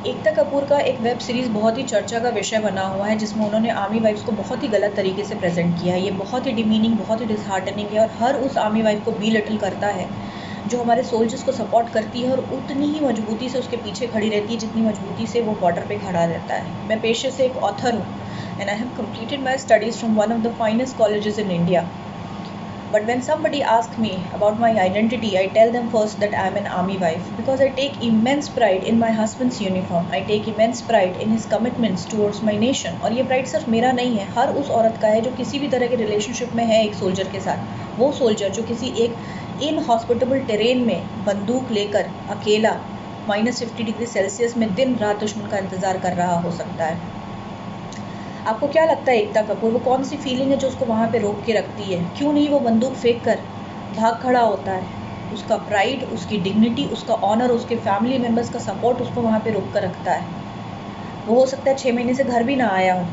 एकता कपूर का एक web series बहुत ही चर्चा का विषय बना हुआ है, जिसमें उन्होंने आर्मी वाइफ्स को बहुत ही गलत तरीके से प्रेजेंट किया है। ये बहुत ही डिमीनिंग, बहुत ही डिसहार्टनिंग है और हर उस आर्मी वाइफ को लिटिल करता है जो हमारे सोल्जर्स को सपोर्ट करती है और उतनी ही मजबूती से उसके पीछे खड़ी रहती है जितनी मजबूती से वो बॉर्डर पे खड़ा रहता है। मैं पेशे से एक ऑथर हूँ and I have completed my studies from one of the finest colleges in India. But when somebody asks me about my identity, I tell them first that I am an army wife because I take immense pride in my husband's uniform. I take immense pride in his commitments towards my nation. और ये pride सिर्फ मेरा नहीं है, हर उस औरत का है जो किसी भी तरह के रिलेशनशिप में है एक सोल्जर के साथ। वो सोल्जर जो किसी एक इनहॉस्पिटेबल टेरेन में बंदूक लेकर अकेला -50 डिग्री सेल्सियस में दिन रात दुश्मन का इंतज़ार कर रहा हो सकता है। आपको क्या लगता है एकता कपूर, वो कौन सी फीलिंग है जो उसको वहाँ पे रोक के रखती है? क्यों नहीं वो बंदूक फेंक कर भाग खड़ा होता है? उसका प्राइड, उसकी डिग्निटी, उसका ऑनर, उसके फैमिली मेम्बर्स का सपोर्ट उसको वहाँ पे रोक कर रखता है। वो हो सकता है 6 महीने से घर भी ना आया हो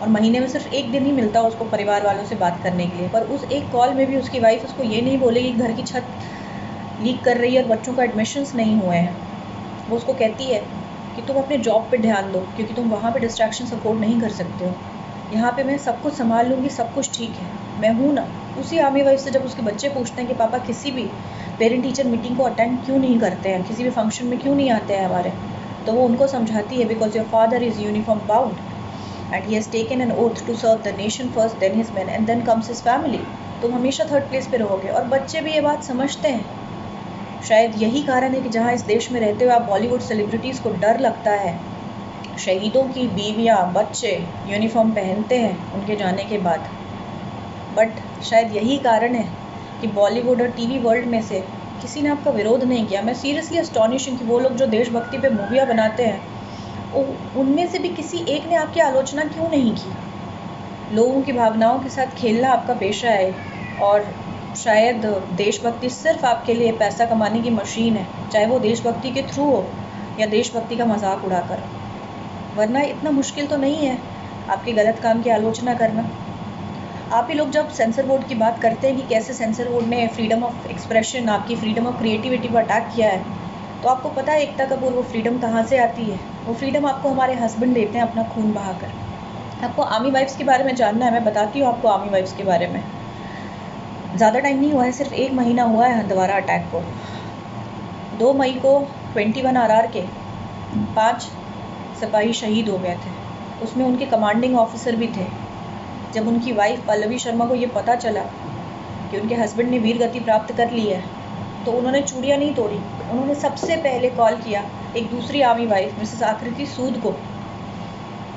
और महीने में सिर्फ 1 दिन ही मिलता हो उसको परिवार वालों से बात करने के लिए, पर उस एक कॉल में भी उसकी वाइफ उसको ये नहीं बोलेगी घर की छत लीक कर रही है और बच्चों का एडमिशन्स नहीं हुए हैं। वो उसको कहती है कि तुम अपने जॉब पे ध्यान दो क्योंकि तुम वहाँ पे डिस्ट्रैक्शन अफोर्ड नहीं कर सकते हो। यहाँ पे मैं सब कुछ संभाल लूँगी, सब कुछ ठीक है, मैं हूँ ना। उसी आर्मी वाइफ से जब उसके बच्चे पूछते हैं कि पापा किसी भी पेरेंट टीचर मीटिंग को अटेंड क्यों नहीं करते हैं, किसी भी फंक्शन में क्यों नहीं आते हैं हमारे, तो वो उनको समझाती है because your father is uniform bound and he has taken an oath to serve the nation first, then his man and then comes his family. तुम हमेशा थर्ड प्लेस पे रहोगे और बच्चे भी ये बात समझते हैं। शायद यही कारण है कि जहाँ इस देश में रहते हुए आप बॉलीवुड सेलिब्रिटीज़ को डर लगता है, शहीदों की बीवियाँ बच्चे यूनिफॉर्म पहनते हैं उनके जाने के बाद। बट शायद यही कारण है कि बॉलीवुड और टीवी वर्ल्ड में से किसी ने आपका विरोध नहीं किया। मैं सीरियसली अस्टॉनिश हूँ कि वो लोग जो देशभक्ति पे मूवियाँ बनाते हैं उनमें से भी किसी एक ने आपकी आलोचना क्यों नहीं की। लोगों की भावनाओं के साथ खेलना आपका पेशा है और शायद देशभक्ति सिर्फ आपके लिए पैसा कमाने की मशीन है, चाहे वो देशभक्ति के थ्रू हो या देशभक्ति का मजाक उड़ाकर। वरना इतना मुश्किल तो नहीं है आपके गलत काम की आलोचना करना। आप ही लोग जब सेंसर बोर्ड की बात करते हैं कि कैसे सेंसर बोर्ड ने फ्रीडम ऑफ एक्सप्रेशन, आपकी फ्रीडम ऑफ क्रिएटिविटी पर अटैक किया है, तो आपको पता है एकता कपूर वो फ्रीडम कहाँ से आती है? वो फ्रीडम आपको हमारे हस्बैंड देते हैं अपना खून बहाकर। आपको आर्मी वाइफ्स के बारे में जानना है, मैं बताती हूँ आपको आर्मी वाइफ्स के बारे में। ज़्यादा टाइम नहीं हुआ है, सिर्फ 1 महीना हुआ है हंदवारा अटैक को। 2 मई को 21 RR के 5 सिपाही शहीद हो गए थे, उसमें उनके कमांडिंग ऑफिसर भी थे। जब उनकी वाइफ पल्लवी शर्मा को ये पता चला कि उनके हस्बैंड ने वीर गति प्राप्त कर ली है, तो उन्होंने चूड़ियाँ नहीं तोड़ी, उन्होंने सबसे पहले कॉल किया एक दूसरी आर्मी वाइफ मिसेस आकृति सूद को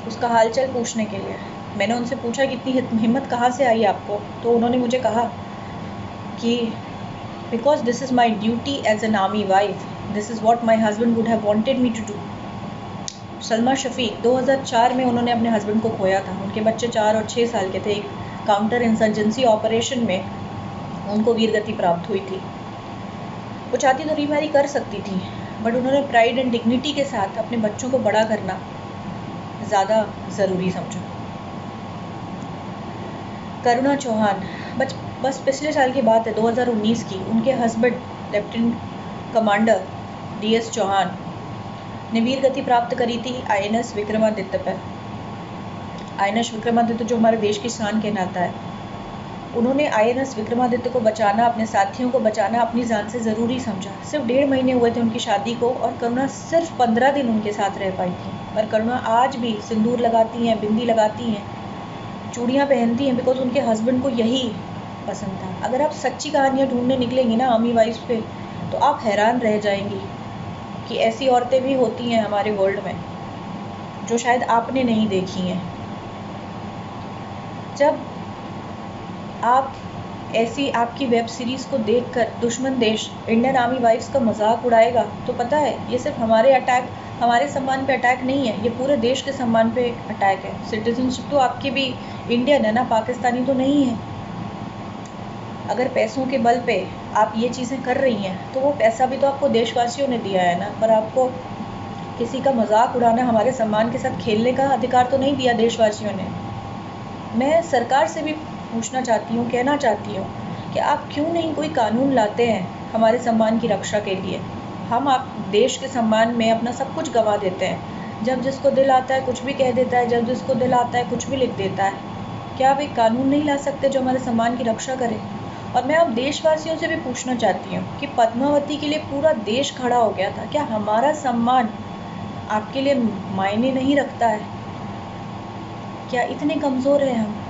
उसका हालचाल पूछने के लिए। मैंने उनसे पूछा कि इतनी हिम्मत कहाँ से आई आपको, तो उन्होंने मुझे कहा कि because this is my duty as an army wife, this is what my husband would have wanted me to do. Salma Shafiq 2004 में उन्होंने अपने हस्बैंड को खोया था। उनके बच्चे 4 और 6 साल के थे। एक काउंटर इंसर्जेंसी ऑपरेशन में उनको वीरगति प्राप्त हुई थी। वो चाहती तो रीमैरी कर सकती थी, बट उन्होंने प्राइड एंड डिग्निटी के साथ अपने बच्चों को बड़ा करना ज़्यादा ज़रूरी समझा। करुणा चौहान, बस पिछले साल की बात है, 2019 की। उनके husband lieutenant commander DS Chauhan ने वीर गति प्राप्त करी थी INS विक्रमादित्य पर। INS विक्रमादित्य जो हमारे देश की शान कहलाता है। उन्होंने INS विक्रमादित्य को बचाना, अपने साथियों को बचाना अपनी जान से ज़रूरी समझा। सिर्फ 1.5 महीने हुए थे उनकी शादी को और करुणा सिर्फ 15 दिन उनके साथ रह पाई थी। पर करुणा आज भी सिंदूर लगाती हैं, बिंदी लगाती हैं, चूड़ियाँ पहनती हैं, बिकॉज उनके हस्बैंड को यही पसंद था। अगर आप सच्ची कहानियाँ ढूंढने निकलेंगी ना आर्मी वाइफ्स पे, तो आप हैरान रह जाएंगी कि ऐसी औरतें भी होती हैं हमारे वर्ल्ड में जो शायद आपने नहीं देखी हैं। जब आप ऐसी आपकी वेब सीरीज़ को देखकर दुश्मन देश इंडियन आर्मी वाइफ्स का मजाक उड़ाएगा, तो पता है ये सिर्फ हमारे सम्मान पे अटैक नहीं है, ये पूरे देश के सम्मान पे अटैक है। सिटीजनशिप तो आपकी भी इंडियन है ना, पाकिस्तानी तो नहीं है। अगर पैसों के बल पे आप ये चीज़ें कर रही हैं, तो वो पैसा भी तो आपको देशवासियों ने दिया है ना, पर आपको किसी का मजाक उड़ाना, हमारे सम्मान के साथ खेलने का अधिकार तो नहीं दिया देशवासियों ने। मैं सरकार से भी पूछना चाहती हूँ, कहना चाहती हूँ कि आप क्यों नहीं कोई कानून लाते हैं हमारे सम्मान की रक्षा के लिए। हम आप देश के सम्मान में अपना सब कुछ गंवा देते हैं। जब जिसको दिल आता है कुछ भी कह देता है, जब जिसको दिल आता है कुछ भी लिख देता है। क्या आप एक कानून नहीं ला सकते जो हमारे सम्मान की रक्षा करे? और मैं अब देशवासियों से भी पूछना चाहती हूँ कि पद्मावती के लिए पूरा देश खड़ा हो गया था, क्या हमारा सम्मान आपके लिए मायने नहीं रखता है? क्या इतने कमज़ोर हैं हम?